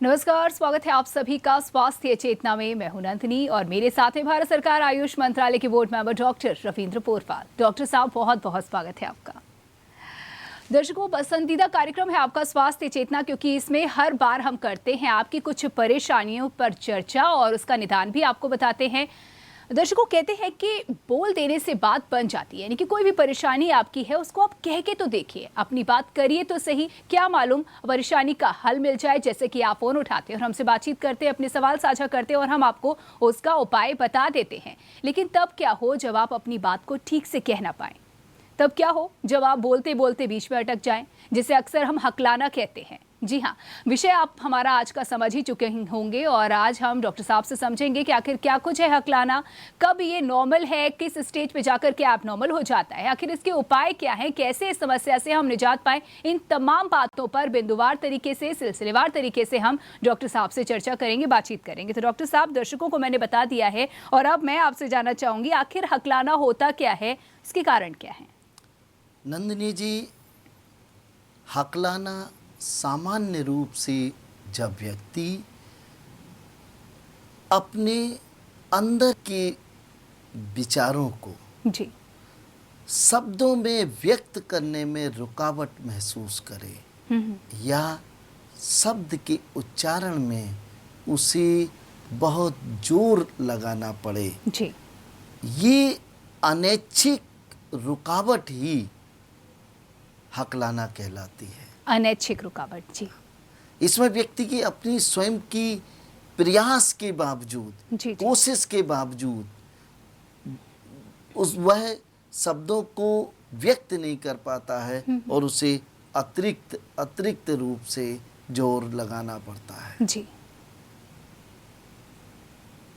नमस्कार, स्वागत है आप सभी का स्वास्थ्य चेतना में। मैं हूं नंदिनी और मेरे साथ हैं भारत सरकार आयुष मंत्रालय के board member doctor Ravindra Porpal. Doctor साहब, बहुत बहुत स्वागत है आपका। दर्शकों, पसंदीदा कार्यक्रम है आपका स्वास्थ्य चेतना, क्योंकि इसमें हर बार हम करते हैं आपकी कुछ परेशानियों पर चर्चा और उसका निदान भी आपको बताते हैं। दर्शकों, कहते हैं कि बोल देने से बात बन जाती है, यानी कि कोई भी परेशानी आपकी है उसको आप कह के तो देखिए, अपनी बात करिए तो सही। क्या मालूम परेशानी का हल मिल जाए। जैसे कि आप फोन उठाते हैं और हमसे बातचीत करते हैं, अपने सवाल साझा करते हैं और हम आपको उसका उपाय बता देते हैं। लेकिन तब क्या हो जब आप अपनी बात को ठीक से कह ना पाएं? तब क्या हो जब आप बोलते बोलते बीच में अटक जाएं, जिसे अक्सर हम हकलाना कहते हैं। जी हाँ, विषय आप हमारा आज का समझ ही चुके होंगे और आज हम डॉक्टर साहब से समझेंगे कि आखिर क्या कुछ है हकलाना, कब ये नॉर्मल है, किस स्टेज पे जाकर के ऐप नॉर्मल हो जाता है, आखिर इसके उपाय क्या हैं, कैसे इस समस्या से हम निजात पाएं। इन तमाम बातों पर बिंदुवार तरीके से, सिलसिलेवार तरीके से हम डॉक्टर साहब से चर्चा करेंगे, बातचीत करेंगे। तो डॉक्टर साहब, दर्शकों को मैंने बता दिया है और अब मैं आपसे जानना चाहूंगी, आखिर हकलाना होता क्या है, इसके कारण क्या है? नंदिनी जी, हकलाना सामान्य रूप से जब व्यक्ति अपने अंदर के विचारों को जी। शब्दों में व्यक्त करने में रुकावट महसूस करे या शब्द के उच्चारण में उसे बहुत जोर लगाना पड़े, जी। ये अनैच्छिक रुकावट ही हकलाना कहलाती है। अनैच्छिक रुकावट। जी। इसमें व्यक्ति की अपनी स्वयं की प्रयास के बावजूद, जी। कोशिश के बावजूद वह शब्दों को व्यक्त नहीं कर पाता है और उसे अतिरिक्त रूप से जोर लगाना पड़ता है। जी।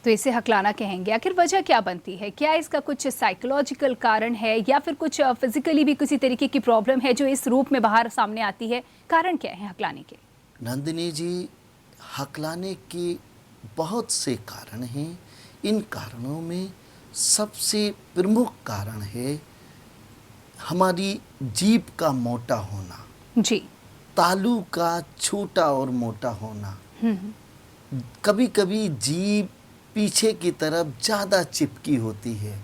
तो इसे हकलाना कहेंगे। आखिर वजह क्या बनती है? क्या इसका कुछ साइकोलॉजिकल कारण है या फिर कुछ फिजिकली भी किसी तरीके की प्रॉब्लम है जो इस रूप में बाहर सामने आती है? कारण क्या है हकलाने के? नंदिनी जी, हकलाने के बहुत से कारण हैं। इन कारणों में सबसे प्रमुख कारण है हमारी जीभ का मोटा होना, जी। तालू का छोटा और मोटा होना। कभी कभी जीभ पीछे की तरफ ज़्यादा चिपकी होती है,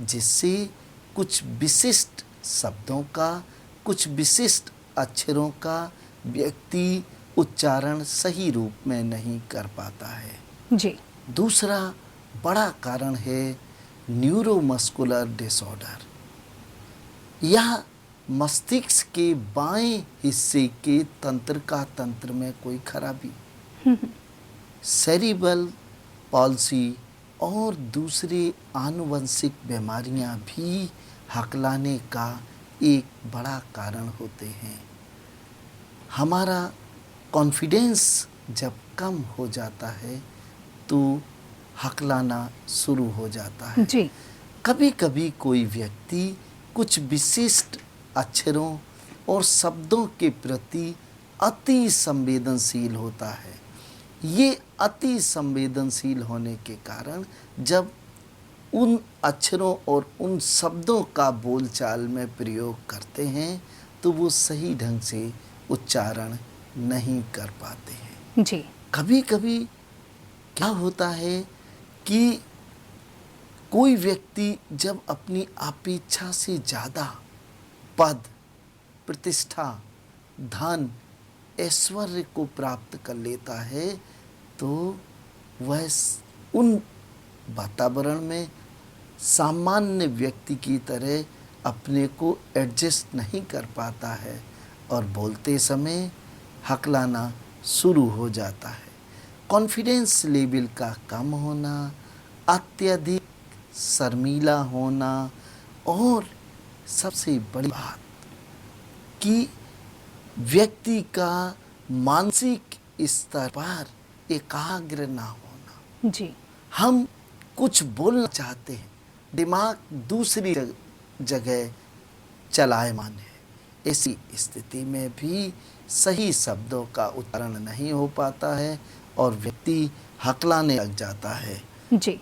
जिससे कुछ विशिष्ट शब्दों का, कुछ विशिष्ट अक्षरों का व्यक्ति उच्चारण सही रूप में नहीं कर पाता है। जी। दूसरा बड़ा कारण है न्यूरोमस्कुलर डिसऑर्डर। यह मस्तिष्क के बाएं हिस्से के तंत्र में कोई खराबी, सेरिब्रल पॉल्सी और दूसरी आनुवंशिक बीमारियां भी हकलाने का एक बड़ा कारण होते हैं। हमारा कॉन्फिडेंस जब कम हो जाता है तो हकलाना शुरू हो जाता है। जी। कभी कभी कोई व्यक्ति कुछ विशिष्ट अक्षरों और शब्दों के प्रति अति संवेदनशील होता है। ये अति संवेदनशील होने के कारण जब उन अक्षरों और उन शब्दों का बोलचाल में प्रयोग करते हैं तो वो सही ढंग से उच्चारण नहीं कर पाते हैं। जी। कभी कभी क्या होता है कि कोई व्यक्ति जब अपनी अपेक्षा से ज़्यादा पद, प्रतिष्ठा, धन, ऐश्वर्य को प्राप्त कर लेता है तो वह उन वातावरण में सामान्य व्यक्ति की तरह अपने को एडजस्ट नहीं कर पाता है और बोलते समय हकलाना शुरू हो जाता है। कॉन्फिडेंस लेवल का कम होना, अत्यधिक शर्मीला होना और सबसे बड़ी बात कि व्यक्ति का मानसिक स्तर पर एकाग्र ना होना। जी। हम कुछ बोलना चाहते हैं, दिमाग दूसरी जगह चलायमान है। ऐसी स्थिति में भी सही शब्दों का उच्चारण नहीं हो पाता है और व्यक्ति हकलाने लग जाता है। जी।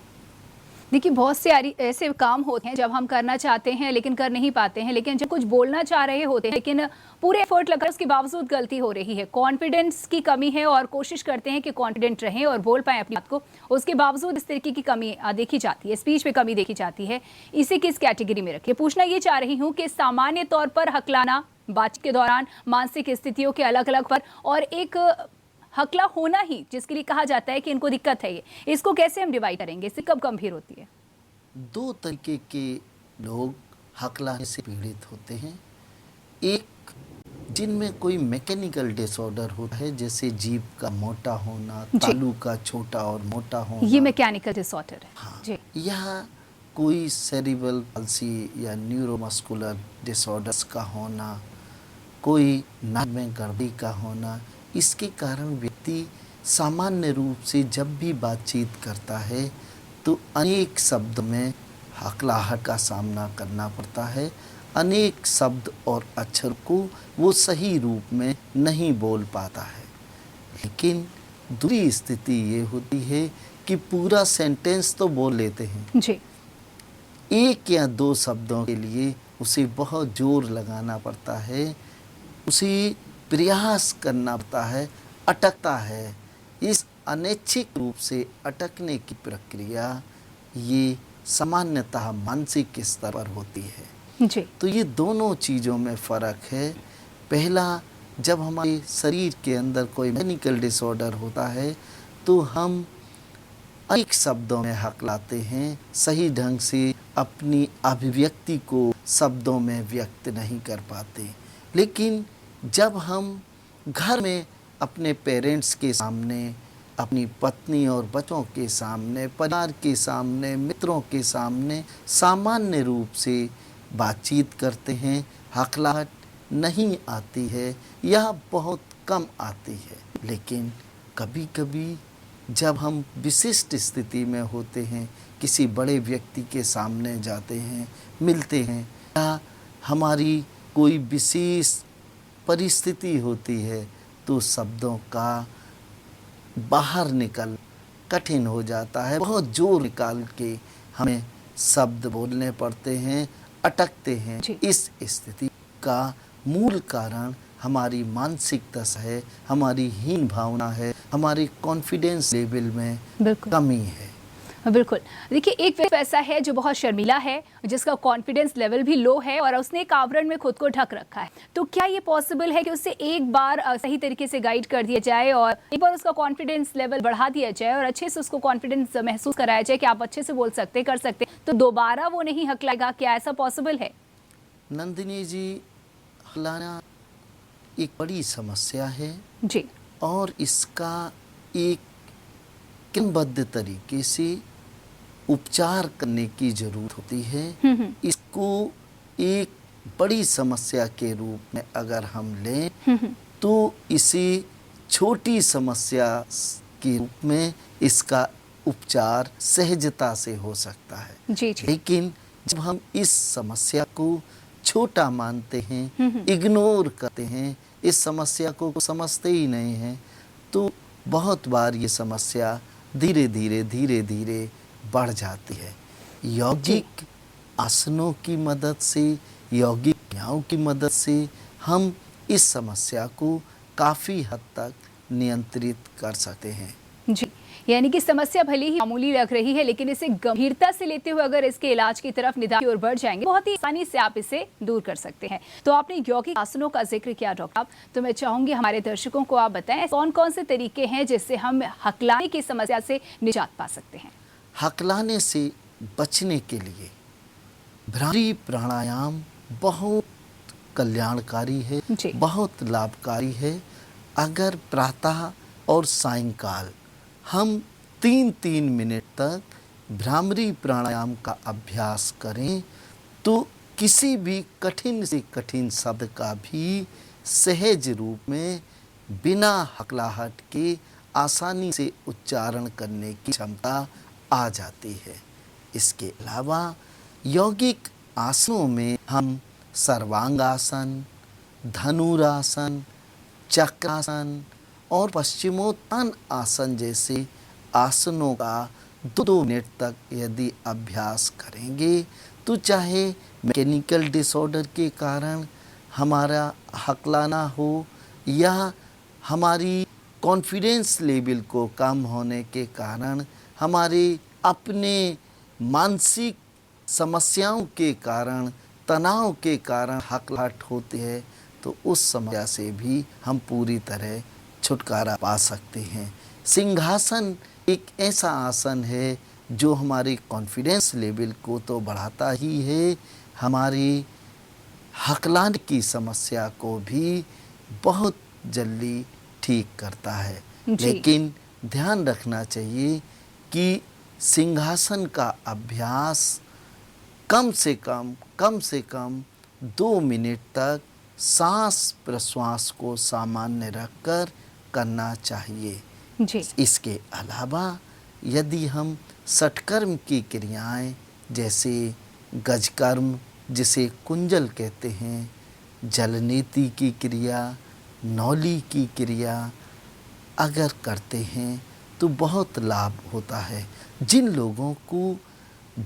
देखिए, बहुत से ऐसे काम होते हैं जब हम करना चाहते हैं लेकिन कर नहीं पाते हैं, लेकिन जब कुछ बोलना चाह रहे होते हैं लेकिन पूरे एफर्ट लगाकर उसके बावजूद गलती हो रही है, कॉन्फिडेंस की कमी है और कोशिश करते हैं कि कॉन्फिडेंट रहें और बोल पाएं अपनी बात को, उसके बावजूद इस तरीके की कमी देखी जाती है, स्पीच में कमी देखी जाती है। इसे किस कैटेगरी में रखिए? पूछना ये चाह रही हूँ कि सामान्य तौर पर हकलाना बातचीत के दौरान मानसिक स्थितियों के अलग अलग पर और एक हकला होना ही जिसके लिए कहा जाता है कि इनको दिक्कत है, ये इसको कैसे हम डिवाइड करेंगे? इससे कब गंभीर होती है? दो तरीके के लोग हकलाने से पीड़ित होते हैं। एक जिनमें कोई मैकेनिकल डिसऑर्डर होता है, जैसे जीभ का मोटा होना, तालू का छोटा और मोटा होना, ये मैकेनिकल डिसऑर्डर है। हाँ, जी। या कोई सेरिब्रल पाल्सी या न्यूरोमस्कुलर डिसऑर्डर्स का होना, कोई नाक में गड़बड़ी का होना, इसके कारण व्यक्ति सामान्य रूप से जब भी बातचीत करता है तो अनेक शब्द में हकलाहट का सामना करना पड़ता है। अनेक शब्द और अक्षर को वो सही रूप में नहीं बोल पाता है। लेकिन दूसरी स्थिति ये होती है कि पूरा सेंटेंस तो बोल लेते हैं, जी। एक या दो शब्दों के लिए उसे बहुत जोर लगाना पड़ता है, उसे प्रयास करना पड़ता है, अटकता है। इस अनैच्छिक रूप से अटकने की प्रक्रिया ये सामान्यतः मानसिक स्तर पर होती है। जी। तो ये दोनों चीज़ों में फ़र्क है। पहला, जब हमारे शरीर के अंदर कोई मैकेनिकल डिसऑर्डर होता है तो हम अनेक शब्दों में हकलाते हैं, सही ढंग से अपनी अभिव्यक्ति को शब्दों में व्यक्त नहीं कर पाते। लेकिन जब हम घर में अपने पेरेंट्स के सामने, अपनी पत्नी और बच्चों के सामने, परिवार के सामने, मित्रों के सामने सामान्य रूप से बातचीत करते हैं, हकलाहट नहीं आती है या बहुत कम आती है। लेकिन कभी कभी जब हम विशिष्ट स्थिति में होते हैं, किसी बड़े व्यक्ति के सामने जाते हैं, मिलते हैं, या हमारी कोई विशेष परिस्थिति होती है तो शब्दों का बाहर निकल कठिन हो जाता है। बहुत जोर निकाल के हमें शब्द बोलने पड़ते हैं, अटकते हैं। इस स्थिति का मूल कारण हमारी मानसिक दशा है, हमारी हीन भावना है, हमारी कॉन्फिडेंस लेवल में कमी है। बिल्कुल। देखिए, एक व्यक्ति ऐसा है जो बहुत शर्मीला है, जिसका कॉन्फिडेंस लेवल भी लो है और उसने एक आवरण में खुद को ढक रखा है, तो क्या ये पॉसिबल है कि उससे एक बार सही तरीके से गाइड कर दिया जाए और एक बार उसका कॉन्फिडेंस लेवल बढ़ा दिया जाए और अच्छे से उसको कॉन्फिडेंस महसूस कराया जाए कि आप अच्छे से बोल सकते, कर सकते, तो दोबारा वो नहीं हकलाएगा? क्या ऐसा पॉसिबल है? नंदिनी जी, हकलाना एक बड़ी समस्या है जी। और इसका एक क्रमबद्ध तरीके से उपचार करने की जरूरत होती है। इसको एक बड़ी समस्या के रूप में अगर हम लें तो इसे छोटी समस्या के रूप में इसका उपचार सहजता से हो सकता है। जी जी। लेकिन जब हम इस समस्या को छोटा मानते हैं, इग्नोर करते हैं, इस समस्या को समझते ही नहीं हैं, तो बहुत बार ये समस्या धीरे धीरे बढ़ जाती है। यौगिक आसनों की मदद से, यौगिक क्रियाओं की मदद से हम इस समस्या को काफ़ी हद तक नियंत्रित कर सकते हैं। जी, यानी कि समस्या भले ही मामूली लग रही है, लेकिन इसे गंभीरता से लेते हुए अगर इसके इलाज की तरफ, निदान की ओर बढ़ जाएंगे, बहुत ही आसानी से आप इसे दूर कर सकते हैं। तो आपने यौगिक आसनों का जिक्र किया डॉक्टर साहब, तो मैं चाहूंगी हमारे दर्शकों को आप बताएं कौन कौन से तरीके हैं जिससे हम हकलाने की समस्या से निजात पा सकते हैं। हकलाने से बचने के लिए भ्रामरी प्राणायाम बहुत कल्याणकारी है, बहुत लाभकारी है। अगर प्रातः और सायंकाल हम 3-3 मिनट तक भ्रामरी प्राणायाम का अभ्यास करें तो किसी भी कठिन से कठिन शब्द का भी सहज रूप में बिना हकलाहट के आसानी से उच्चारण करने की क्षमता आ जाती है। इसके अलावा यौगिक आसनों में हम सर्वांगासन, धनुरासन, चक्रासन और पश्चिमोत्तान आसन जैसे आसनों का 2 मिनट तक यदि अभ्यास करेंगे तो चाहे मैकेनिकल डिसऑर्डर के कारण हमारा हकलाना हो या हमारी कॉन्फिडेंस लेवल को कम होने के कारण हमारे अपने मानसिक समस्याओं के कारण तनाव के कारण हकलाहट होती है, तो उस समस्या से भी हम पूरी तरह छुटकारा पा सकते हैं। सिंहासन एक ऐसा आसन है जो हमारे कॉन्फिडेंस लेवल को तो बढ़ाता ही है, हमारी हकलाने की समस्या को भी बहुत जल्दी ठीक करता है। जी। लेकिन ध्यान रखना चाहिए कि सिंहासन का अभ्यास कम से कम 2 मिनट तक सांस प्रश्वास को सामान्य रखकर करना चाहिए। जी। इसके अलावा यदि हम षटकर्म की क्रियाएं जैसे गजकर्म जिसे कुंजल कहते हैं, जलनेति की क्रिया, नौली की क्रिया अगर करते हैं तो बहुत लाभ होता है। जिन लोगों को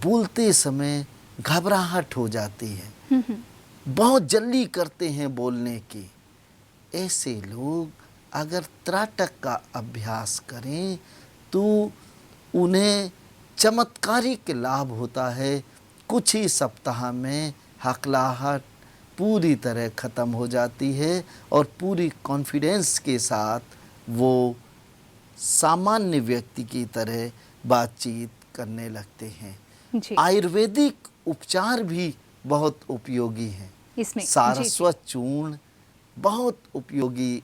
बोलते समय घबराहट हो जाती है, बहुत जल्दी करते हैं बोलने की, ऐसे लोग अगर त्राटक का अभ्यास करें तो उन्हें चमत्कारिक लाभ होता है। कुछ ही सप्ताह में हकलाहट पूरी तरह ख़त्म हो जाती है और पूरी कॉन्फिडेंस के साथ वो सामान्य व्यक्ति की तरह बातचीत करने लगते हैं। जी। आयुर्वेदिक उपचार भी बहुत उपयोगी हैं। इसमें सारस्वत चूर्ण बहुत उपयोगी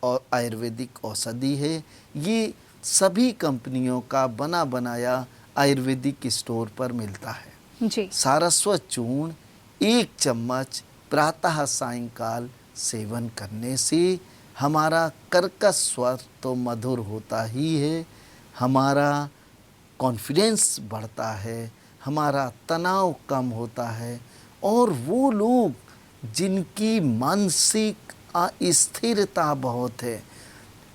और आयुर्वेदिक औषधि है। ये सभी कंपनियों का बना बनाया आयुर्वेदिक स्टोर पर मिलता है। जी। सारस्वत चूर्ण 1 चम्मच प्रातः सायंकाल सेवन करने से हमारा कर्कश स्वर तो मधुर होता ही है, हमारा कॉन्फिडेंस बढ़ता है, हमारा तनाव कम होता है और वो लोग जिनकी मानसिक अस्थिरता बहुत है,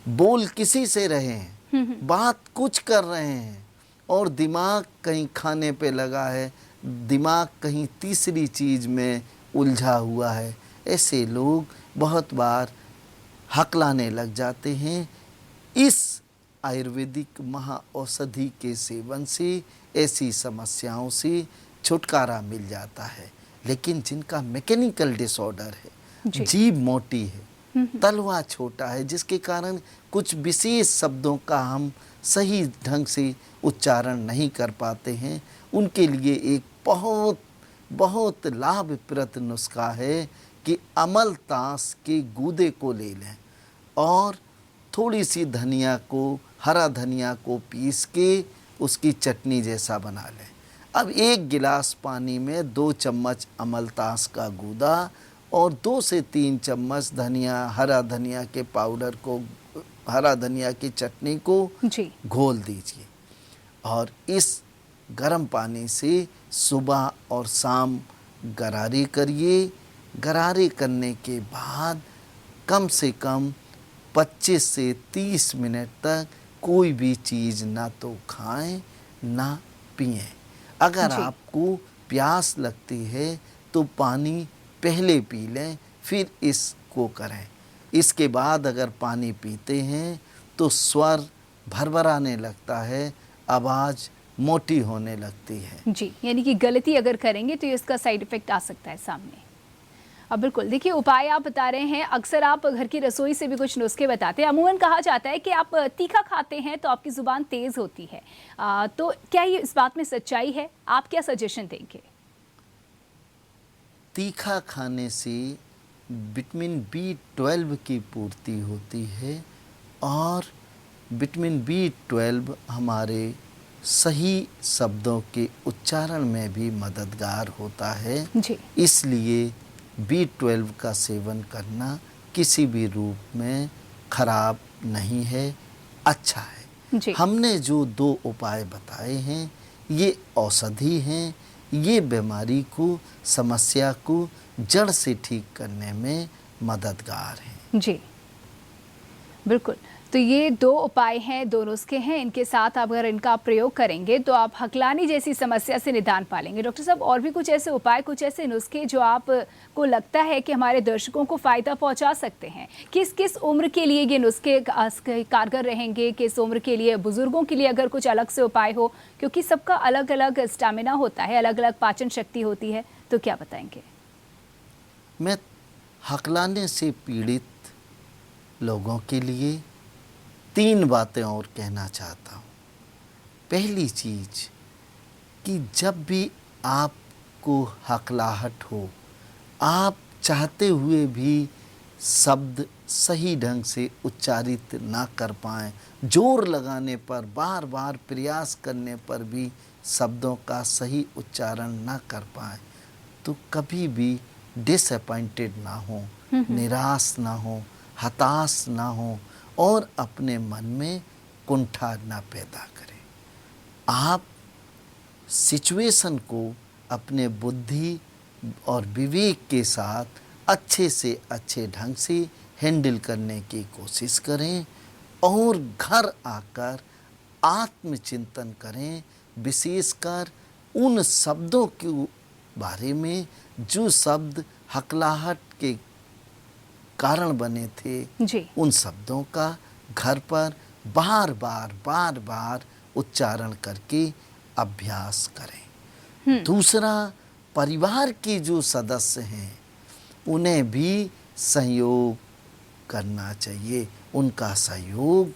बोल किसी से रहे हैं, बात कुछ कर रहे हैं और दिमाग कहीं खाने पे लगा है, दिमाग कहीं तीसरी चीज़ में उलझा हुआ है, ऐसे लोग बहुत बार हकलाने लग जाते हैं। इस आयुर्वेदिक महाऔषधि के सेवन से ऐसी समस्याओं से छुटकारा मिल जाता है। लेकिन जिनका मैकेनिकल डिसऑर्डर है, जीभ मोटी है, तलवा छोटा है, जिसके कारण कुछ विशेष शब्दों का हम सही ढंग से उच्चारण नहीं कर पाते हैं, उनके लिए एक बहुत बहुत लाभप्रद नुस्खा है कि अमलतास के गूदे को ले लें और थोड़ी सी धनिया को, हरा धनिया को पीस के उसकी चटनी जैसा बना लें। अब 1 गिलास पानी में 2 चम्मच अमलतास का गूदा और 2 से 3 चम्मच धनिया, हरा धनिया के पाउडर को, हरा धनिया की चटनी को घोल दीजिए और इस गर्म पानी से सुबह और शाम गरारे करिए। गरारे करने के बाद कम से कम 25 से 30 मिनट तक कोई भी चीज़ ना तो खाएं ना पिएं। अगर आपको प्यास लगती है तो पानी पहले पी लें, फिर इसको करें। इसके बाद अगर पानी पीते हैं तो स्वर भरभराने लगता है, आवाज़ मोटी होने लगती है। जी, यानी कि गलती अगर करेंगे तो इसका साइड इफ़ेक्ट आ सकता है सामने। अब बिल्कुल देखिए, उपाय आप बता रहे हैं, अक्सर आप घर की रसोई से भी कुछ नुस्खे बताते हैं। अमूमन कहा जाता है कि आप तीखा खाते हैं तो आपकी ज़ुबान तेज़ होती है, तो क्या ये इस बात में सच्चाई है? आप क्या सजेशन देंगे? तीखा खाने से विटामिन B12 की पूर्ति होती है और विटामिन B12 हमारे सही शब्दों के उच्चारण में भी मददगार होता है। जी। इसलिए B12 का सेवन करना किसी भी रूप में खराब नहीं है, अच्छा है। जी। हमने जो 2 उपाय बताए हैं ये औषधि हैं, ये बीमारी को, समस्या को जड़ से ठीक करने में मददगार हैं। जी, बिल्कुल। तो ये 2 उपाय हैं, 2 नुस्खे हैं, इनके साथ आप अगर इनका प्रयोग करेंगे तो आप हकलानी जैसी समस्या से निदान पा लेंगे। डॉक्टर साहब, और भी कुछ ऐसे उपाय, कुछ ऐसे नुस्खे जो आपको लगता है कि हमारे दर्शकों को फ़ायदा पहुंचा सकते हैं? किस किस उम्र के लिए ये नुस्खे कारगर रहेंगे, किस उम्र के लिए, बुजुर्गों के लिए अगर कुछ अलग से उपाय हो, क्योंकि सबका अलग अलग स्टैमिना होता है, अलग अलग पाचन शक्ति होती है, तो क्या बताएंगे? मैं हकलाने से पीड़ित लोगों के लिए 3 बातें और कहना चाहता हूँ। पहली चीज कि जब भी आपको हकलाहट हो, आप चाहते हुए भी शब्द सही ढंग से उच्चारित ना कर पाएं, जोर लगाने पर, बार बार प्रयास करने पर भी शब्दों का सही उच्चारण ना कर पाएं, तो कभी भी डिसअपॉइंटेड ना हो, निराश ना हो, हताश ना हो और अपने मन में कुंठा ना पैदा करें। आप सिचुएशन को अपने बुद्धि और विवेक के साथ अच्छे से अच्छे ढंग से हैंडल करने की कोशिश करें और घर आकर आत्मचिंतन करें, विशेषकर उन शब्दों के बारे में जो शब्द हकलाहट के कारण बने थे, जी। उन शब्दों का घर पर बार बार उच्चारण करके अभ्यास करें। दूसरा, परिवार के जो सदस्य हैं उन्हें भी सहयोग करना चाहिए। उनका सहयोग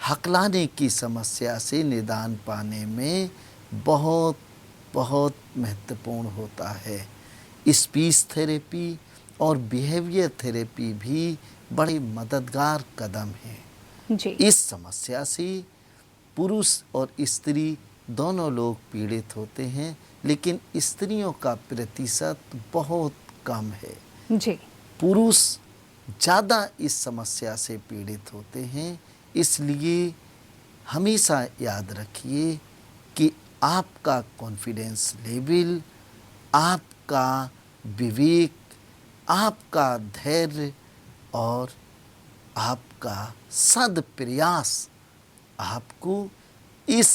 हकलाने की समस्या से निदान पाने में बहुत बहुत महत्वपूर्ण होता है। स्पीच थेरेपी और बिहेवियर थेरेपी भी बड़े मददगार कदम हैं। जी। इस समस्या से पुरुष और स्त्री दोनों लोग पीड़ित होते हैं, लेकिन स्त्रियों का प्रतिशत बहुत कम है। जी। पुरुष ज़्यादा इस समस्या से पीड़ित होते हैं। इसलिए हमेशा याद रखिए कि आपका कॉन्फिडेंस लेवल, आपका विवेक, आपका धैर्य और आपका सद प्रयास आपको इस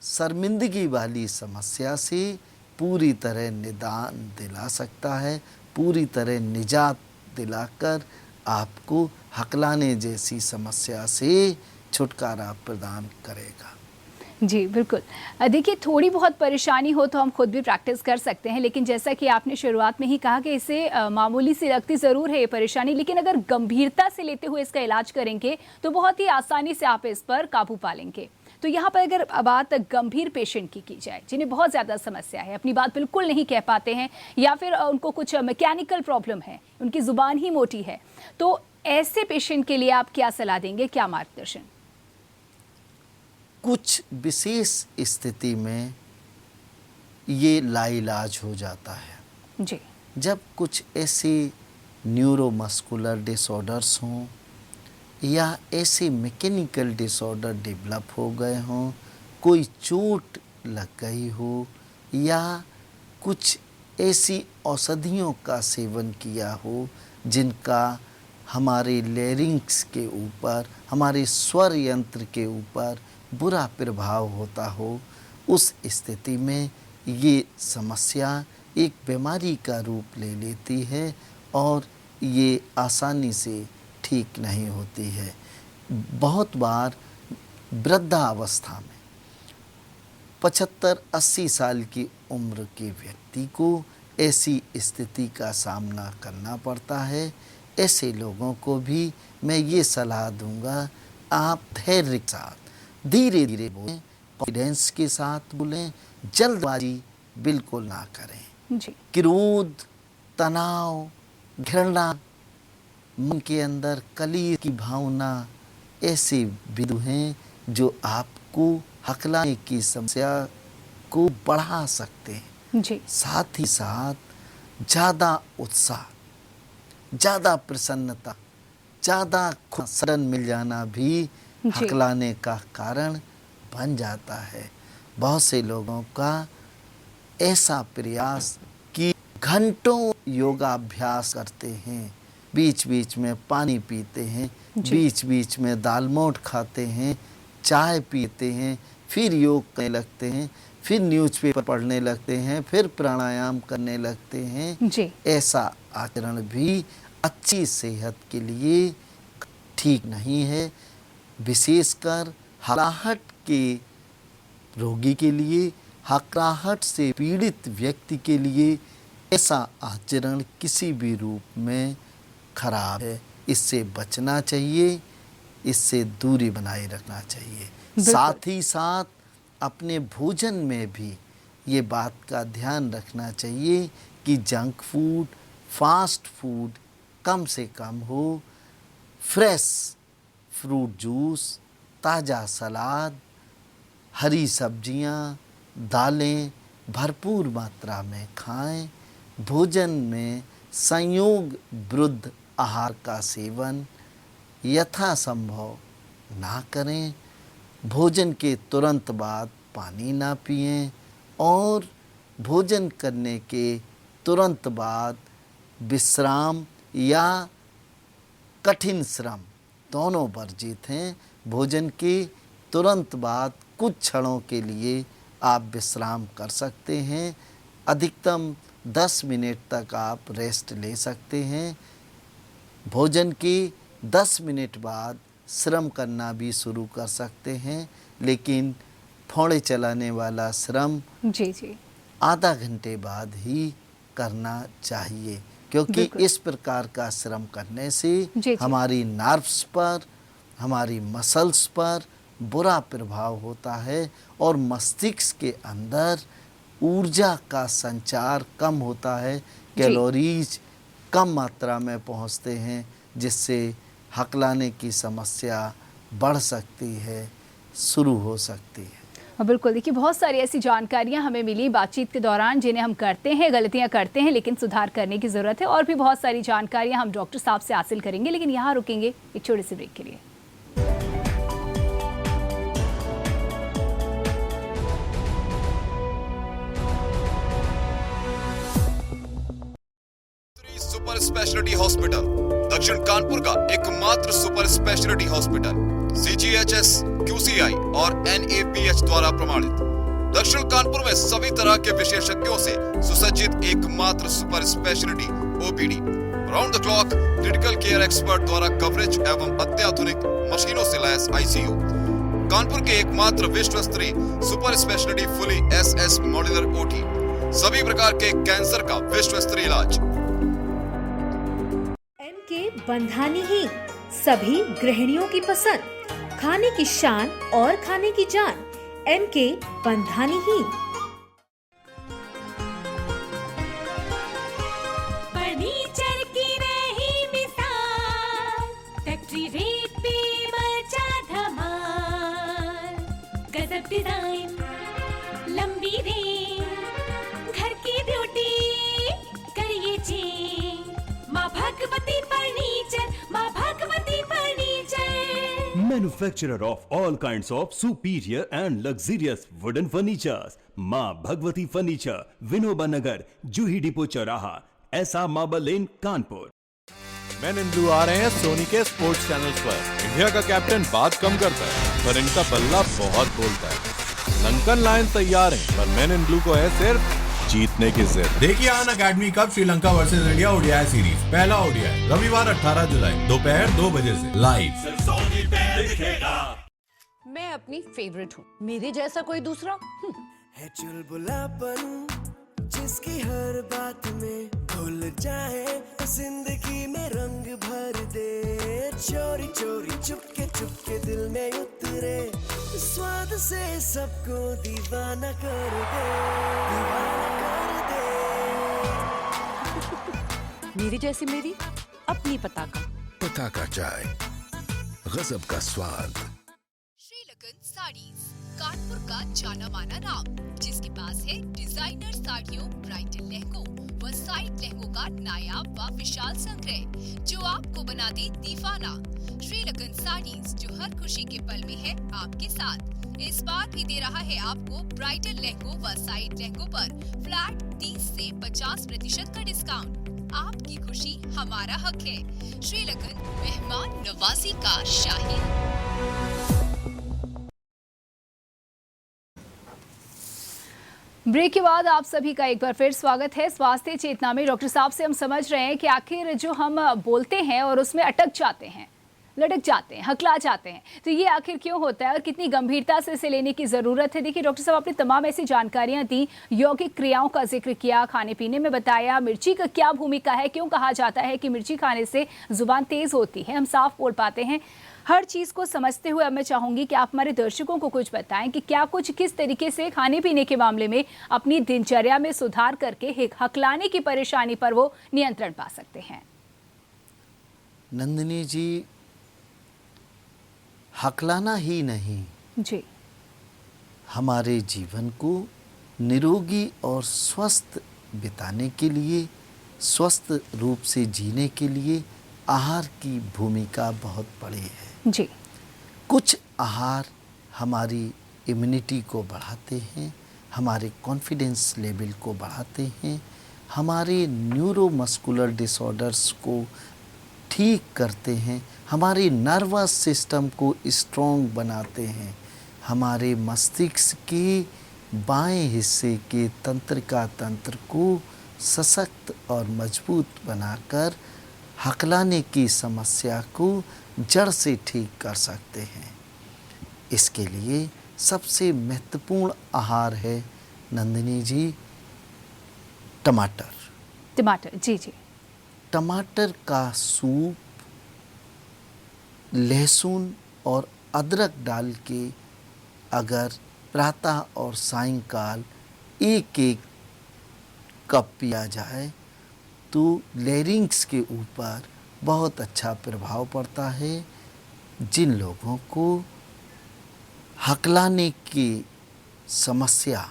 शर्मिंदगी वाली समस्या से पूरी तरह निदान दिला सकता है, पूरी तरह निजात दिलाकर आपको हकलाने जैसी समस्या से छुटकारा प्रदान करेगा। जी, बिल्कुल। देखिए, थोड़ी बहुत परेशानी हो तो हम खुद भी प्रैक्टिस कर सकते हैं, लेकिन जैसा कि आपने शुरुआत में ही कहा कि इसे मामूली सी लगती ज़रूर है ये परेशानी, लेकिन अगर गंभीरता से लेते हुए इसका इलाज करेंगे तो बहुत ही आसानी से आप इस पर काबू पा लेंगे। तो यहाँ पर अगर बात गंभीर पेशेंट की जाए, जिन्हें बहुत ज़्यादा समस्या है, अपनी बात बिल्कुल नहीं कह पाते हैं या फिर उनको कुछ मैकेनिकल प्रॉब्लम है, उनकी ज़ुबान ही मोटी है, तो ऐसे पेशेंट के लिए आप क्या सलाह देंगे, क्या मार्गदर्शन? कुछ विशेष स्थिति में ये लाइलाज हो जाता है। जी। जब कुछ ऐसे न्यूरोमस्कुलर डिसऑर्डर्स हों या ऐसे मैकेनिकल डिसऑर्डर डेवलप हो गए हों, कोई चोट लग गई हो या कुछ ऐसी औषधियों का सेवन किया हो जिनका हमारे लेरिंग्स के ऊपर, हमारे स्वर यंत्र के ऊपर बुरा प्रभाव होता हो, उस स्थिति में ये समस्या एक बीमारी का रूप ले लेती है और ये आसानी से ठीक नहीं होती है। बहुत बार वृद्धावस्था में 75-80 साल की उम्र के व्यक्ति को ऐसी स्थिति का सामना करना पड़ता है। ऐसे लोगों को भी मैं ये सलाह दूंगा, आप धैर्य के साथ धीरे धीरे बोलें, कॉन्फिडेंस के साथ बोलें, जल्दबाजी बिल्कुल ना करें। जी। क्रोध, तनाव, घृणा, मन के अंदर कलीर की भावना ऐसे बिंदु हैं जो आपको हकलाने की समस्या को बढ़ा सकते हैं। जी। साथ ही साथ ज़्यादा उत्साह, ज़्यादा प्रसन्नता, ज़्यादा सडन मिल जाना भी हकलाने का कारण बन जाता है। बहुत से लोगों का ऐसा प्रयास कि घंटों योगाभ्यास करते हैं, बीच बीच में पानी पीते हैं, जी। बीच बीच में दाल मोठ खाते हैं, चाय पीते हैं, फिर योग करने लगते हैं, फिर न्यूज़पेपर पढ़ने लगते हैं, फिर प्राणायाम करने लगते हैं। जी। ऐसा आचरण भी अच्छी सेहत के लिए ठीक नहीं है। विशेषकर हकलाहट के रोगी के लिए, हकलाहट से पीड़ित व्यक्ति के लिए ऐसा आचरण किसी भी रूप में खराब है। इससे बचना चाहिए, इससे दूरी बनाए रखना चाहिए। साथ ही साथ अपने भोजन में भी ये बात का ध्यान रखना चाहिए कि जंक फूड, फास्ट फूड कम से कम हो। फ्रेश फ्रूट जूस, ताज़ा सलाद, हरी सब्जियां, दालें भरपूर मात्रा में खाएं। भोजन में संयोग वृद्ध आहार का सेवन यथासंभव ना करें। भोजन के तुरंत बाद पानी ना पिएं और भोजन करने के तुरंत बाद विश्राम या कठिन श्रम दोनों वर्जित हैं। भोजन के तुरंत बाद कुछ क्षणों के लिए आप विश्राम कर सकते हैं। अधिकतम 10 मिनट तक आप रेस्ट ले सकते हैं। भोजन के 10 मिनट बाद श्रम करना भी शुरू कर सकते हैं, लेकिन फोड़े चलाने वाला श्रम जी आधा घंटे बाद ही करना चाहिए, क्योंकि इस प्रकार का श्रम करने से जी। हमारी नर्व्स पर, हमारी मसल्स पर बुरा प्रभाव होता है और मस्तिष्क के अंदर ऊर्जा का संचार कम होता है, कैलोरीज कम मात्रा में पहुंचते हैं, जिससे हकलाने की समस्या बढ़ सकती है, शुरू हो सकती है। बिल्कुल, देखिए बहुत सारी ऐसी जानकारियां हमें मिली बातचीत के दौरान जिन्हें हम करते हैं, गलतियां करते हैं, लेकिन सुधार करने की ज़रूरत है। और भी बहुत सारी जानकारियां हम डॉक्टर साहब से हासिल करेंगे, लेकिन यहाँ रुकेंगे एक छोटे से ब्रेक के लिए। सुपर स्पेशलिटी हॉस्पिटल दक्षिण कानपुर का एकमात्र super speciality hospital CGHS, QCI और NABH द्वारा प्रमाणित। दक्षिण कानपुर में सभी तरह के विशेषज्ञों से सुसज्जित एकमात्र super speciality OPD, round the clock critical care expert द्वारा कवरेज एवं अत्याधुनिक मशीनों से लैस ICU। कानपुर के एकमात्र विश्व स्तरीय super speciality fully SS modular OT, सभी प्रकार के कैंसर का विश्व स्तरीय इलाज। MK बंधानी ही सभी गृहिणियों की पसंद, खाने की शान और खाने की जान, MK बंधानी ही। फर्नीचर की रही मिसाल, फैक्ट्री रेट पे मचा धमाल। गजब डिजाइन, लंबी रेंज, घर की ब्यूटी करिए चेंज। माँ भगवती फर्नीचर, माँ Bhagwati furniture. Manufacturer of all kinds of superior and luxurious wooden furnitures. Maa Bhagwati furniture, Vinoba Nagar, Juhi depot चौराहा, ऐसा marble lane, Kanpur. Men in blue आ रहे हैं सोनी के स्पोर्ट्स चैनल्स पर। इंडिया का कैप्टन बात कम करता है, पर इनका बल्ला बहुत बोलता है। लंकन लायंस तैयार हैं, पर मेन इन ब्लू को है सिर्फ जीतने की जिद। देखिए Unacademy cup Sri Lanka versus India ODI series, पहला ODI रविवार 18 जुलाई दोपहर 2 बजे से लाइव। मैं अपनी फेवरेट हूँ, मेरे जैसा कोई दूसरा है चुलबुलापन जिसकी हर बात में घुल जाए, जिंदगी में रंग भर दे। चोरी चोरी चुपके दिल में उतरे, स्वाद से सबको दीवाना कर दे, दीवाना कर दे। मेरी जैसी मेरी अपनी पताका चाय, गजब का स्वाद। श्रीलंकन साड़ीज, कानपुर का जाना माना नाम, जिसके पास है डिजाइनर साड़ियों, ब्राइडल लहंगों व साइड लहंगों का नायाब व विशाल संग्रह, जो आपको बना दे दीवाना। श्रीलंकन साड़ीज, जो हर खुशी के पल में है आपके साथ, इस बार भी दे रहा है आपको ब्राइडल लहंगों व साइड लहंगों पर फ्लैट 30 से 50% का डिस्काउंट। आपकी खुशी हमारा हक है। श्रीलंकन मेहमान नवाजी का शाही। ब्रेक के बाद आप सभी का एक बार फिर स्वागत है स्वास्थ्य चेतना में। डॉक्टर साहब से हम समझ रहे हैं कि आखिर जो हम बोलते हैं और उसमें अटक जाते हैं, लटक जाते हैं, हकला जाते हैं, तो ये आखिर क्यों होता है और कितनी गंभीरता से इसे लेने की ज़रूरत है। देखिए डॉक्टर साहब, आपने तमाम ऐसी जानकारियां दी, यौगिक क्रियाओं का जिक्र किया, खाने पीने में बताया, मिर्ची का क्या भूमिका है, क्यों कहा जाता है कि मिर्ची खाने से जुबान तेज़ होती है, हम साफ बोल पाते हैं। हर चीज़ को समझते हुए अब मैं चाहूँगी कि आप हमारे दर्शकों को कुछ बताएं कि क्या कुछ किस तरीके से खाने पीने के मामले में अपनी दिनचर्या में सुधार करके हकलाने की परेशानी पर वो नियंत्रण पा सकते हैं। नंदिनी जी, हकलाना ही नहीं जी, हमारे जीवन को निरोगी और स्वस्थ बिताने के लिए, स्वस्थ रूप से जीने के लिए आहार की भूमिका बहुत बड़ी है। जी, कुछ आहार हमारी इम्यूनिटी को बढ़ाते हैं, हमारे कॉन्फिडेंस लेवल को बढ़ाते हैं, हमारे न्यूरोमस्कुलर डिसऑर्डर्स को ठीक करते हैं, हमारे नर्वस सिस्टम को स्ट्रॉन्ग बनाते हैं, हमारे मस्तिष्क के बाएं हिस्से के तंत्रिका तंत्र को सशक्त और मजबूत बनाकर हकलाने की समस्या को जड़ से ठीक कर सकते हैं। इसके लिए सबसे महत्वपूर्ण आहार है नंदिनी जी टमाटर। टमाटर, जी जी, टमाटर का सूप लहसुन और अदरक डाल के अगर प्रातः और सायंकाल एक एक कप पिया जाए तो लैरिंक्स के ऊपर बहुत अच्छा प्रभाव पड़ता है। जिन लोगों को हकलाने की समस्या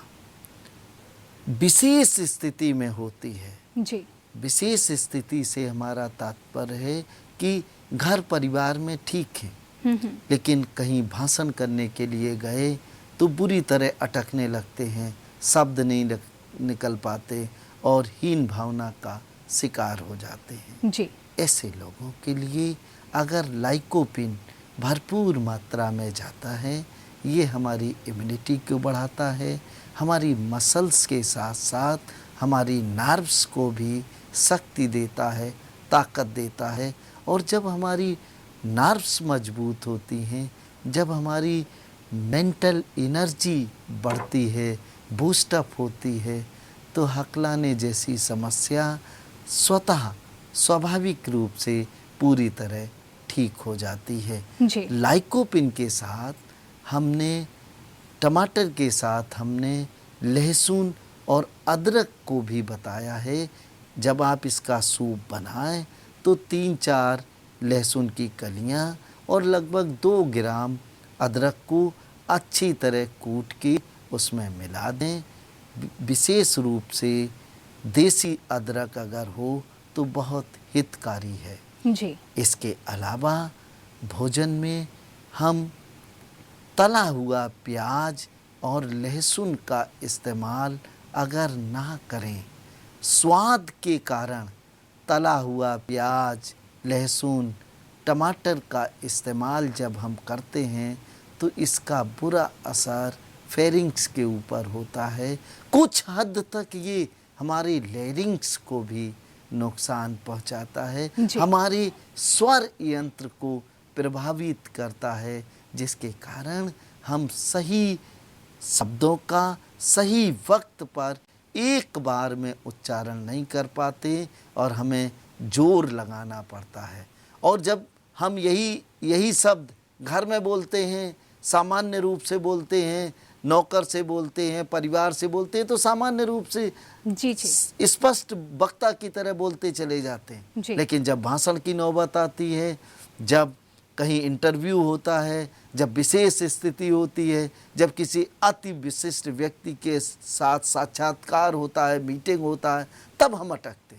विशेष स्थिति में होती है, जी, विशेष स्थिति से हमारा तात्पर्य है कि घर परिवार में ठीक है, लेकिन कहीं भाषण करने के लिए गए तो बुरी तरह अटकने लगते हैं, शब्द नहीं निकल पाते और हीन भावना का शिकार हो जाते हैं। जी, ऐसे लोगों के लिए अगर लाइकोपिन भरपूर मात्रा में जाता है, ये हमारी इम्यूनिटी को बढ़ाता है, हमारी मसल्स के साथ साथ हमारी नर्व्स को भी शक्ति देता है, ताकत देता है। और जब हमारी नर्व्स मजबूत होती हैं, जब हमारी मेंटल एनर्जी बढ़ती है, बूस्टअप होती है, तो हकलाने जैसी समस्या स्वतः स्वाभाविक रूप से पूरी तरह ठीक हो जाती है। जी, लाइकोपिन के साथ हमने, टमाटर के साथ हमने लहसुन और अदरक को भी बताया है। जब आप इसका सूप बनाएं तो 3-4 लहसुन की कलियां और लगभग 2 ग्राम अदरक को अच्छी तरह कूट के उसमें मिला दें। विशेष रूप से देसी अदरक अगर हो तो बहुत हितकारी है। जी, इसके अलावा भोजन में हम तला हुआ प्याज और लहसुन का इस्तेमाल अगर ना करें, स्वाद के कारण तला हुआ प्याज, लहसुन, टमाटर का इस्तेमाल जब हम करते हैं तो इसका बुरा असर फेरिंग्स के ऊपर होता है। कुछ हद तक ये हमारे लैरिंग्स को भी नुकसान पहुंचाता है, हमारे स्वर यंत्र को प्रभावित करता है, जिसके कारण हम सही शब्दों का सही वक्त पर एक बार में उच्चारण नहीं कर पाते और हमें जोर लगाना पड़ता है। और जब हम यही शब्द घर में बोलते हैं, सामान्य रूप से बोलते हैं, नौकर से बोलते हैं, परिवार से बोलते हैं, तो सामान्य रूप से जी, स्पष्ट वक्ता की तरह बोलते चले जाते हैं। लेकिन जब भाषण की नौबत आती है, जब कहीं इंटरव्यू होता है, जब विशेष स्थिति होती है, जब किसी अति विशिष्ट व्यक्ति के साथ साक्षात्कार होता है, मीटिंग होता है, तब हम अटकते।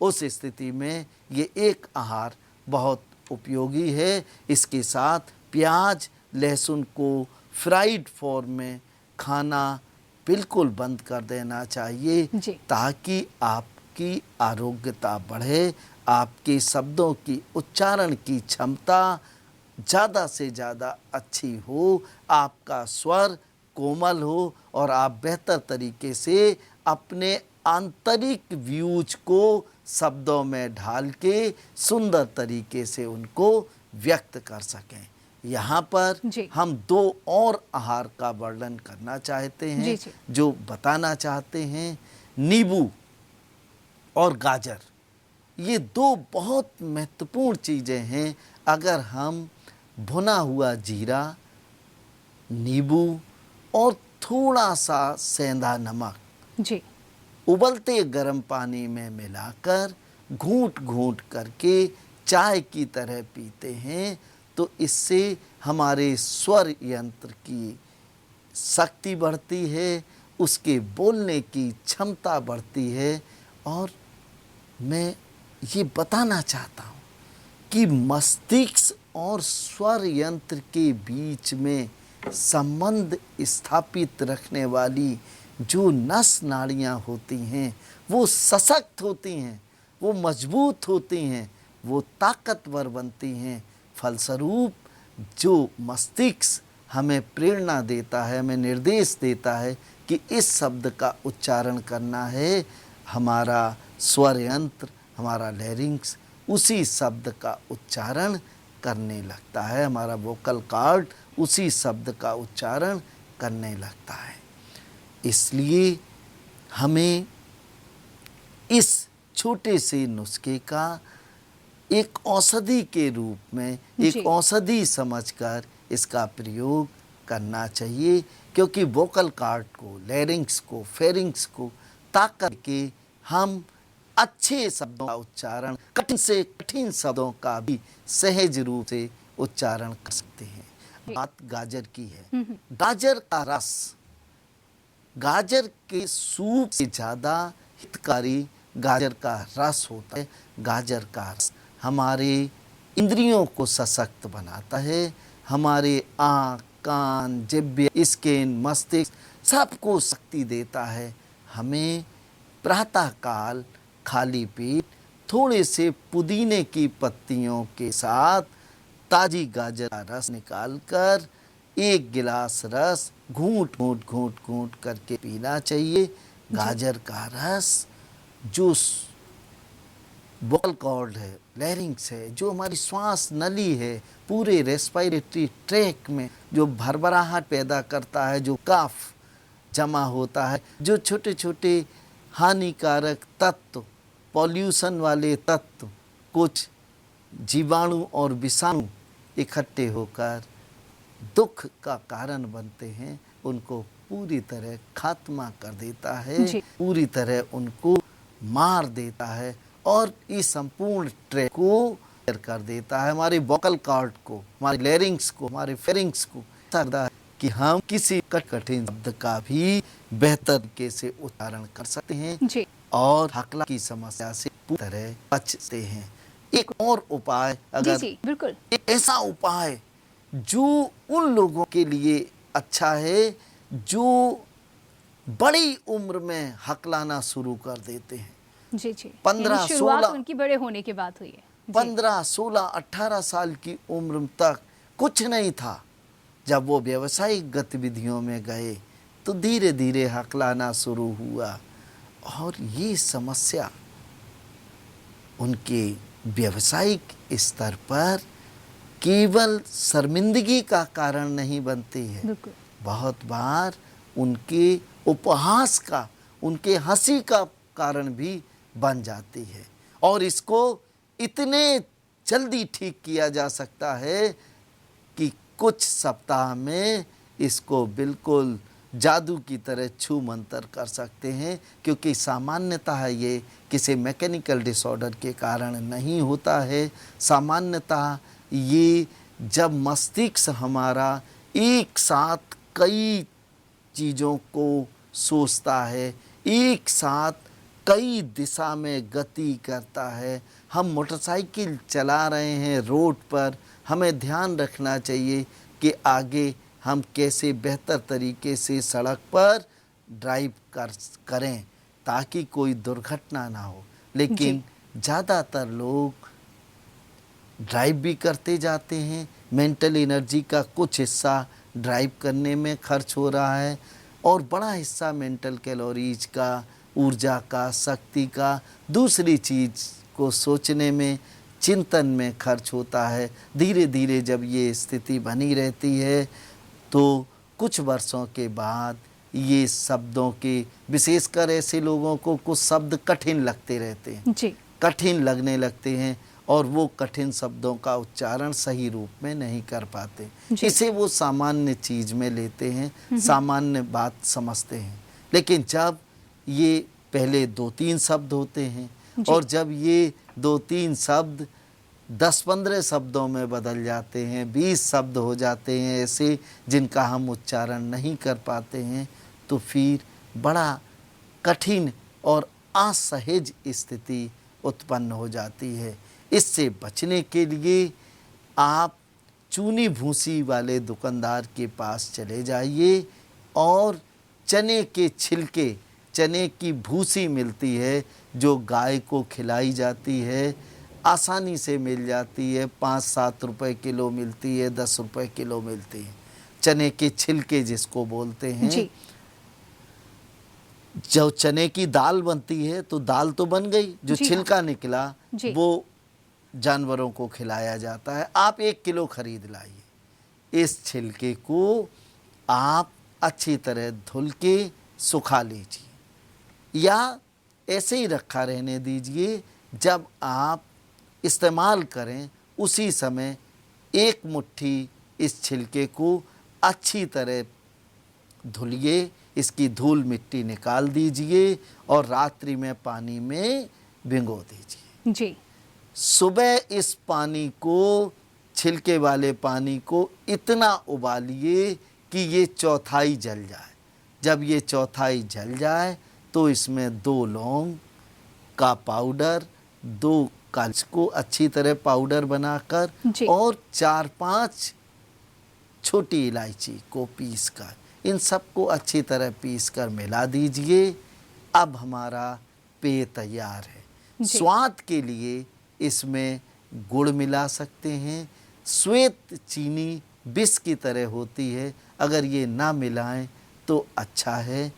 उस स्थिति में ये एक आहार बहुत उपयोगी है। इसके साथ प्याज लहसुन को फ्राइड फॉर्म में खाना बिल्कुल बंद कर देना चाहिए, ताकि आपकी आरोग्यता बढ़े, आपके शब्दों की उच्चारण की क्षमता ज़्यादा से ज़्यादा अच्छी हो, आपका स्वर कोमल हो और आप बेहतर तरीके से अपने आंतरिक व्यूज को शब्दों में ढाल के सुंदर तरीके से उनको व्यक्त कर सकें। यहाँ पर हम 2 और आहार का वर्णन करना चाहते हैं जो बताना चाहते हैं। नींबू और गाजर, ये 2 बहुत महत्वपूर्ण चीज़ें हैं। अगर हम भुना हुआ जीरा, नींबू और थोड़ा सा सेंधा नमक उबलते गर्म पानी में मिलाकर घूंट घूंट करके चाय की तरह पीते हैं तो इससे हमारे स्वर यंत्र की शक्ति बढ़ती है, उसके बोलने की क्षमता बढ़ती है। और मैं ये बताना चाहता हूँ कि मस्तिष्क और स्वर यंत्र के बीच में संबंध स्थापित रखने वाली जो नस नाड़ियाँ होती हैं वो सशक्त होती हैं, वो मजबूत होती हैं, वो ताकतवर बनती हैं। फलस्वरूप जो मस्तिष्क हमें प्रेरणा देता है, हमें निर्देश देता है कि इस शब्द का उच्चारण करना है, हमारा स्वर यंत्र, हमारा लैरिंक्स उसी शब्द का उच्चारण करने लगता है, हमारा वोकल कॉर्ड उसी शब्द का उच्चारण करने लगता है। इसलिए हमें इस छोटे से नुस्खे का एक औषधि के रूप में, एक औषधि समझकर इसका प्रयोग करना चाहिए, क्योंकि वोकल कॉर्ड को, लैरिंक्स को, फेरिंक्स को ताकत के हम अच्छे शब्दों का उच्चारण, कठिन से कठिन शब्दों का भी सहज रूप से उच्चारण कर सकते हैं। बात गाजर की है। गाजर का रस, गाजर के सूप से ज़्यादा हितकारी गाजर का रस होता है। गाजर का रस हमारे इंद्रियों को सशक्त बनाता है, हमारे आँख, कान, जिह्वा, स्किन, मस्तिष्क सबको शक्ति देता है। हमें प्रातःकाल खाली पेट थोड़े से पुदीने की पत्तियों के साथ ताजी गाजर का रस निकालकर 1 गिलास रस घूंट घूंट घूंट घूंट करके पीना चाहिए। गाजर का रस जो वोकल कॉर्ड है, लैरिंक्स है, जो हमारी श्वास नली है, पूरे रेस्पिरेटरी ट्रैक में जो भरभराहट पैदा करता है, जो कफ जमा होता है, जो छोटे छोटे हानिकारक तत्व, पॉल्यूशन वाले तत्व, कुछ जीवाणु और विषाणु इकट्ठे होकर दुख का कारण बनते हैं, उनको पूरी तरह खात्मा कर देता है, पूरी तरह उनको मार देता है और इस संपूर्ण ट्रैक को कर देता है। हमारे वोकल कॉर्ड को, हमारे लैरिंक्स को, हमारे फेरिंक्स को करता है कि हम किसी कठिन शब्द का भी बेहतर तरीके से उच्चारण कर सकते हैं और हकला की समस्या से पूरी तरह बचते हैं। एक और उपाय, अगर बिल्कुल एक ऐसा उपाय जो उन लोगों के लिए अच्छा है जो बड़ी उम्र में हकलाना शुरू कर देते हैं। 15-16 उनकी बड़े होने की बात हुई है। 15, 16, 18 साल की उम्र तक कुछ नहीं था। जब वो व्यावसायिक गतिविधियों में गए तो धीरे धीरे हकलाना शुरू हुआ और ये समस्या उनके व्यावसायिक स्तर पर केवल शर्मिंदगी का कारण नहीं बनती है, बहुत बार उनके उपहास का, उनके हंसी का कारण भी बन जाती है। और इसको इतने जल्दी ठीक किया जा सकता है कि कुछ सप्ताह में इसको बिल्कुल जादू की तरह छू मंतर कर सकते हैं, क्योंकि सामान्यतः ये किसी मैकेनिकल डिसऑर्डर के कारण नहीं होता है। सामान्यतः ये जब मस्तिष्क हमारा एक साथ कई चीज़ों को सोचता है, एक साथ कई दिशा में गति करता है। हम मोटरसाइकिल चला रहे हैं रोड पर, हमें ध्यान रखना चाहिए कि आगे हम कैसे बेहतर तरीके से सड़क पर ड्राइव करें ताकि कोई दुर्घटना ना हो। लेकिन ज़्यादातर लोग ड्राइव भी करते जाते हैं, मेंटल एनर्जी का कुछ हिस्सा ड्राइव करने में खर्च हो रहा है और बड़ा हिस्सा मेंटल कैलोरीज का, ऊर्जा का, शक्ति का दूसरी चीज़ को सोचने में, चिंतन में खर्च होता है। धीरे धीरे जब ये स्थिति बनी रहती है तो कुछ वर्षों के बाद ये शब्दों के, विशेषकर ऐसे लोगों को कुछ शब्द कठिन लगते रहते हैं जी। कठिन लगने लगते हैं और वो कठिन शब्दों का उच्चारण सही रूप में नहीं कर पाते। इसे वो सामान्य चीज़ में लेते हैं, सामान्य बात समझते हैं। लेकिन जब ये पहले 2-3 शब्द होते हैं और जब ये 2-3 शब्द 10-15 शब्दों में बदल जाते हैं, 20 शब्द हो जाते हैं ऐसे जिनका हम उच्चारण नहीं कर पाते हैं, तो फिर बड़ा कठिन और असहज स्थिति उत्पन्न हो जाती है। इससे बचने के लिए आप चूनी भूसी वाले दुकानदार के पास चले जाइए और चने के छिलके, चने की भूसी मिलती है जो गाय को खिलाई जाती है, आसानी से मिल जाती है। 5-7 रुपए किलो मिलती है, 10 रुपए किलो मिलती है। चने के छिलके जिसको बोलते हैं जी। जो चने की दाल बनती है तो दाल तो बन गई, जो छिलका निकला वो जानवरों को खिलाया जाता है। आप 1 किलो खरीद लाइए। इस छिलके को आप अच्छी तरह धुल के सुखा लीजिए या ऐसे ही रखा रहने दीजिए। जब आप इस्तेमाल करें उसी समय 1 मुट्ठी इस छिलके को अच्छी तरह धुलिए, इसकी धूल मिट्टी निकाल दीजिए और रात्रि में पानी में भिगो दीजिए। जी। सुबह इस पानी को, छिलके वाले पानी को इतना उबालिए कि ये चौथाई जल जाए। जब ये चौथाई जल जाए तो इसमें 2 लौंग का पाउडर, 2 काली को अच्छी तरह पाउडर बनाकर और 4-5 छोटी इलायची को पीसकर, इन सबको अच्छी तरह पीसकर मिला दीजिए। अब हमारा पेय तैयार है। स्वाद के लिए इसमें गुड़ मिला सकते हैं। श्वेत चीनी विष की तरह होती है, अगर ये ना मिलाएं तो अच्छा है।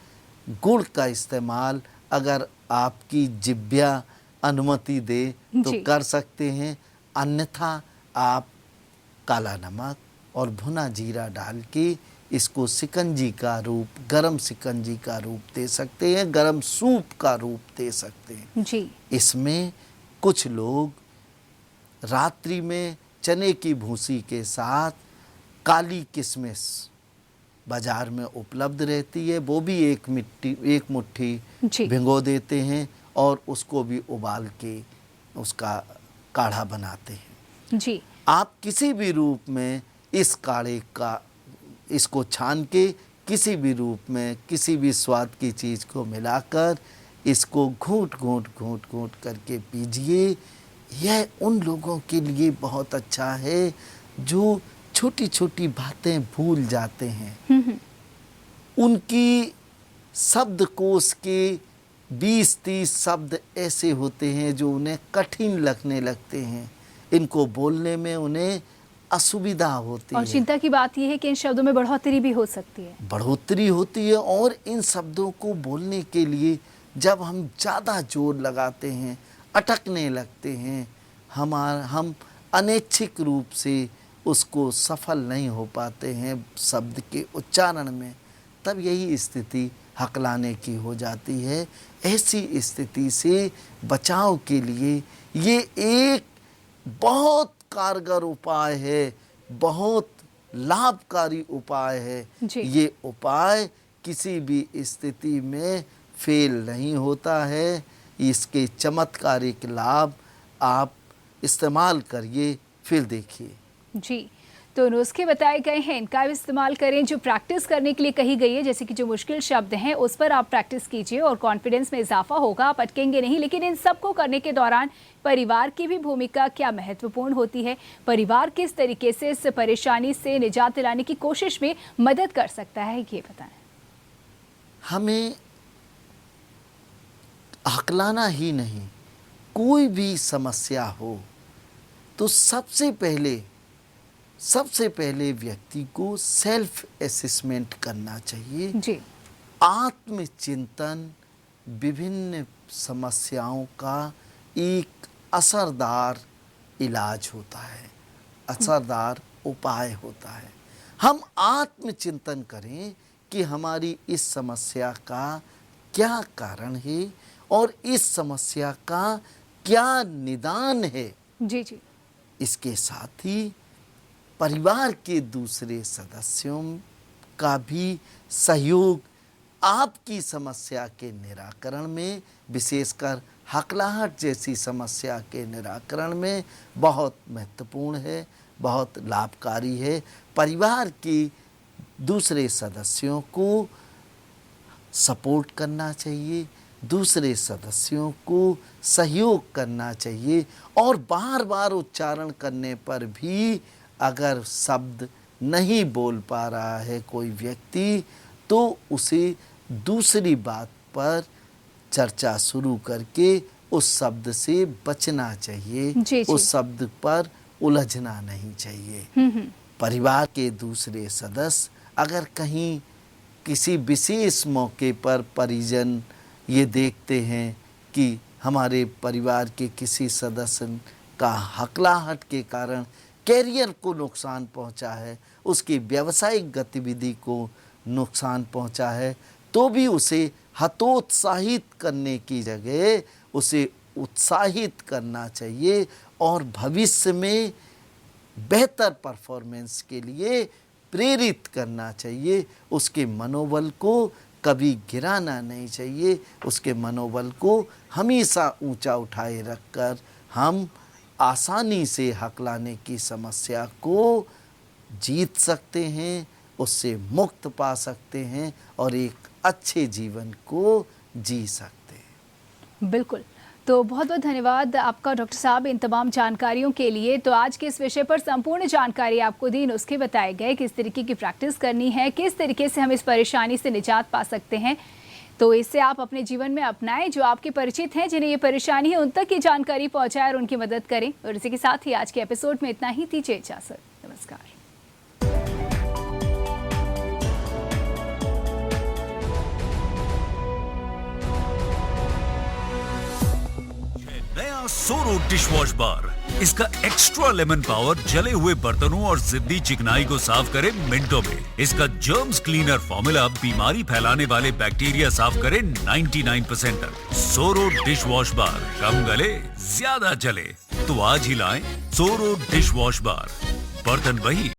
गुड़ का इस्तेमाल अगर आपकी जिह्वा अनुमति दे तो कर सकते हैं, अन्यथा आप काला नमक और भुना जीरा डाल के इसको शिकंजी का रूप, गरम शिकंजी का रूप दे सकते हैं, गरम सूप का रूप दे सकते हैं। जी। इसमें कुछ लोग रात्रि में चने की भूसी के साथ काली किशमिश बाजार में उपलब्ध रहती है, वो भी 1 मुट्ठी भिगो देते हैं और उसको भी उबाल के उसका काढ़ा बनाते हैं। जी। आप किसी भी रूप में इस काढ़े का, इसको छान के किसी भी रूप में किसी भी स्वाद की चीज़ को मिलाकर इसको घूंट घूंट घूंट घूंट करके पीजिए। यह उन लोगों के लिए बहुत अच्छा है जो छोटी छोटी बातें भूल जाते हैं। उनकी शब्दकोश के 20-30 शब्द ऐसे होते हैं जो उन्हें कठिन लगने लगते हैं, इनको बोलने में उन्हें असुविधा होती है। और चिंता की बात यह है कि इन शब्दों में बढ़ोतरी भी हो सकती है। बढ़ोतरी होती है और इन शब्दों को बोलने के लिए जब हम ज़्यादा जोर लगाते हैं, अटकने लगते हैं, हम अनैच्छिक रूप से उसको सफल नहीं हो पाते हैं शब्द के उच्चारण में, तब यही स्थिति हकलाने की हो जाती है। ऐसी स्थिति से बचाव के लिए ये एक बहुत कारगर उपाय है, बहुत लाभकारी उपाय है। ये उपाय किसी भी स्थिति में फेल नहीं होता है। इसके चमत्कारिक लाभ आप इस्तेमाल करिए, फिर देखिए। जी, तो नुस्खे बताए गए हैं, इनका भी इस्तेमाल करें। जो प्रैक्टिस करने के लिए कही गई है, जैसे कि जो मुश्किल शब्द हैं उस पर आप प्रैक्टिस कीजिए और कॉन्फिडेंस में इजाफा होगा, आप अटकेंगे नहीं। लेकिन इन सब को करने के दौरान परिवार की भी भूमिका क्या महत्वपूर्ण होती है, परिवार किस तरीके से इस परेशानी से निजात दिलाने की कोशिश में मदद कर सकता है, ये बताएं। हमें हकलाना ही नहीं, कोई भी समस्या हो तो सबसे पहले व्यक्ति को सेल्फ असेसमेंट करना चाहिए। जी। आत्मचिंतन विभिन्न समस्याओं का एक असरदार इलाज होता है, असरदार उपाय होता है। हम आत्मचिंतन करें कि हमारी इस समस्या का क्या कारण है और इस समस्या का क्या निदान है। जी जी। इसके साथ ही परिवार के दूसरे सदस्यों का भी सहयोग आपकी समस्या के निराकरण में, विशेषकर हकलाहट जैसी समस्या के निराकरण में बहुत महत्वपूर्ण है, बहुत लाभकारी है। परिवार के दूसरे सदस्यों को सपोर्ट करना चाहिए, दूसरे सदस्यों को सहयोग करना चाहिए और बार बार उच्चारण करने पर भी अगर शब्द नहीं बोल पा रहा है कोई व्यक्ति तो उसे दूसरी बात पर चर्चा शुरू करके उस शब्द से बचना चाहिए। जी। उस शब्द पर उलझना नहीं चाहिए। परिवार के दूसरे सदस्य अगर कहीं किसी विशेष मौके पर परिजन ये देखते हैं कि हमारे परिवार के किसी सदस्य का हकलाहट के कारण कैरियर को नुकसान पहुंचा है, उसकी व्यावसायिक गतिविधि को नुकसान पहुंचा है, तो भी उसे हतोत्साहित करने की जगह उसे उत्साहित करना चाहिए और भविष्य में बेहतर परफॉर्मेंस के लिए प्रेरित करना चाहिए। उसके मनोबल को कभी गिराना नहीं चाहिए, उसके मनोबल को हमेशा ऊंचा उठाए रखकर हम आसानी से हकलाने की समस्या को जीत सकते हैं, उससे मुक्त पा सकते हैं और एक अच्छे जीवन को जी सकते हैं। बिल्कुल। तो बहुत बहुत धन्यवाद आपका डॉक्टर साहब इन तमाम जानकारियों के लिए। तो आज के इस विषय पर संपूर्ण जानकारी आपको दी, नुस्खे बताए गए, किस तरीके की प्रैक्टिस करनी है, किस तरीके से हम इस परेशानी से निजात पा सकते हैं। तो इससे आप अपने जीवन में अपनाएं, जो आपके परिचित हैं जिन्हें ये परेशानी है उन तक ये जानकारी पहुंचाएं और उनकी मदद करें। और इसी के साथ ही आज के एपिसोड में इतना ही। दीजिए इजाजत। नमस्कार। नया सोरो डिशवॉश बार, इसका एक्स्ट्रा लेमन पावर जले हुए बर्तनों और जिद्दी चिकनाई को साफ करे मिनटों में। इसका जर्म्स क्लीनर फॉर्मूला बीमारी फैलाने वाले बैक्टीरिया साफ करे 99% तक। सोरो डिशवॉश बार, कम गले ज्यादा जले। तो आज ही लाएं सोरो डिशवॉश बार। बर्तन वही,